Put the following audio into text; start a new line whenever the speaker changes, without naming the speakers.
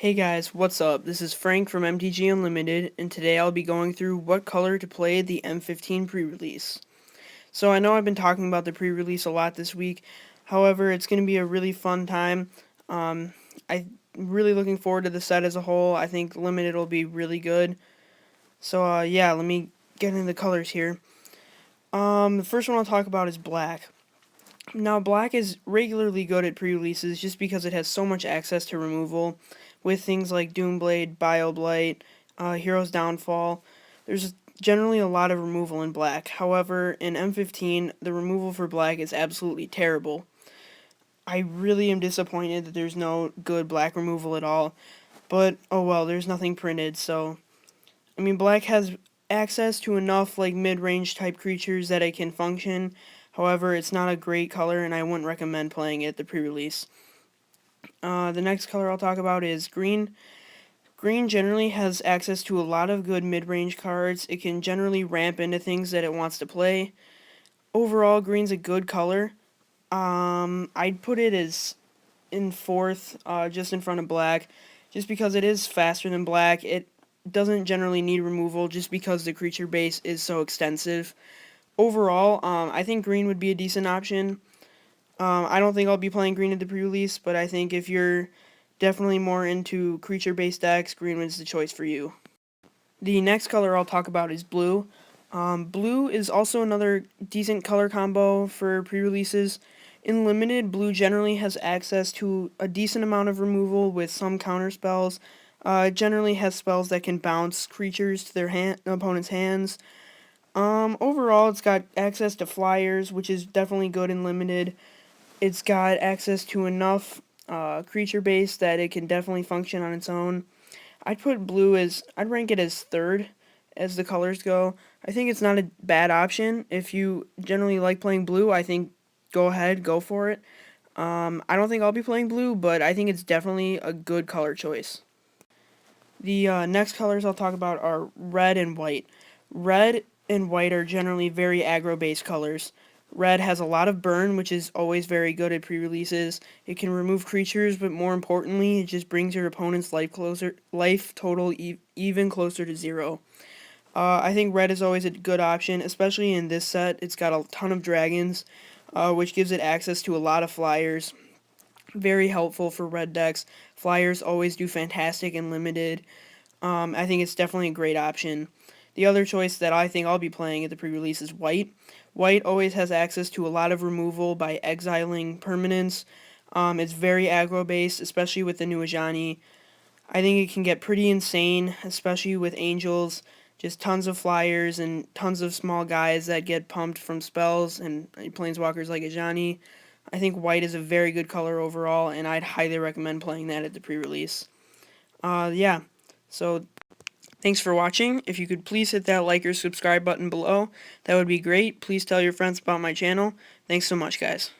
Hey guys, what's up? This is Frank from MTG Unlimited, and today I'll be going through what color to play the M15 pre-release. So I know I've been talking about the pre-release a lot this week, however, it's going to be a really fun time. I'm really looking forward to the set as a whole. I think Limited will be really good. So yeah, let me get into the colors here. The first one I'll talk about is black. Now, black is regularly good at pre-releases just because it has so much access to removal with things like Doomblade, Bioblight, Hero's Downfall. There's generally a lot of removal in black. However, in M15, the removal for black is absolutely terrible. I really am disappointed that there's no good black removal at all. But, oh well, there's nothing printed, so... I mean, black has access to enough, like, mid-range type creatures that it can function. However, it's not a great color, and I wouldn't recommend playing it at the pre-release. The next color I'll talk about is green. Green generally has access to a lot of good mid-range cards. It can generally ramp into things that it wants to play. Overall, green's a good color. I'd put it as in fourth, just in front of black, just because it is faster than black. It doesn't generally need removal just because the creature base is so extensive. Overall, I think green would be a decent option. I don't think I'll be playing green at the pre-release, but I think if you're definitely more into creature-based decks, green is the choice for you. The next color I'll talk about is blue. Blue is also another decent color combo for pre-releases. In Limited, blue generally has access to a decent amount of removal with some counter spells. It generally has spells that can bounce creatures to their opponent's hands. Overall, it's got access to flyers, which is definitely good in Limited. It's got access to enough creature base that it can definitely function on its own. I'd rank it as third as the colors go. I think it's not a bad option. If you generally like playing blue, I think go ahead, go for it. I don't think I'll be playing blue, but I think it's definitely a good color choice. The next colors I'll talk about are red and white. Red and white are generally very aggro-based colors. Red has a lot of burn, which is always very good at pre-releases. It can remove creatures, but more importantly, it just brings your opponent's life total even closer to zero. I think red is always a good option, especially in this set. It's got a ton of dragons, which gives it access to a lot of flyers. Very helpful for red decks. Flyers always do fantastic and limited. I think it's definitely a great option. The other choice that I think I'll be playing at the pre-release is white. White always has access to a lot of removal by exiling permanents. It's very aggro-based, especially with the new Ajani. I think it can get pretty insane, especially with angels. Just tons of flyers and tons of small guys that get pumped from spells and planeswalkers like Ajani. I think white is a very good color overall, and I'd highly recommend playing that at the pre-release. Yeah, so thanks for watching. If you could please hit that like or subscribe button below, that would be great. Please tell your friends about my channel. Thanks so much, guys.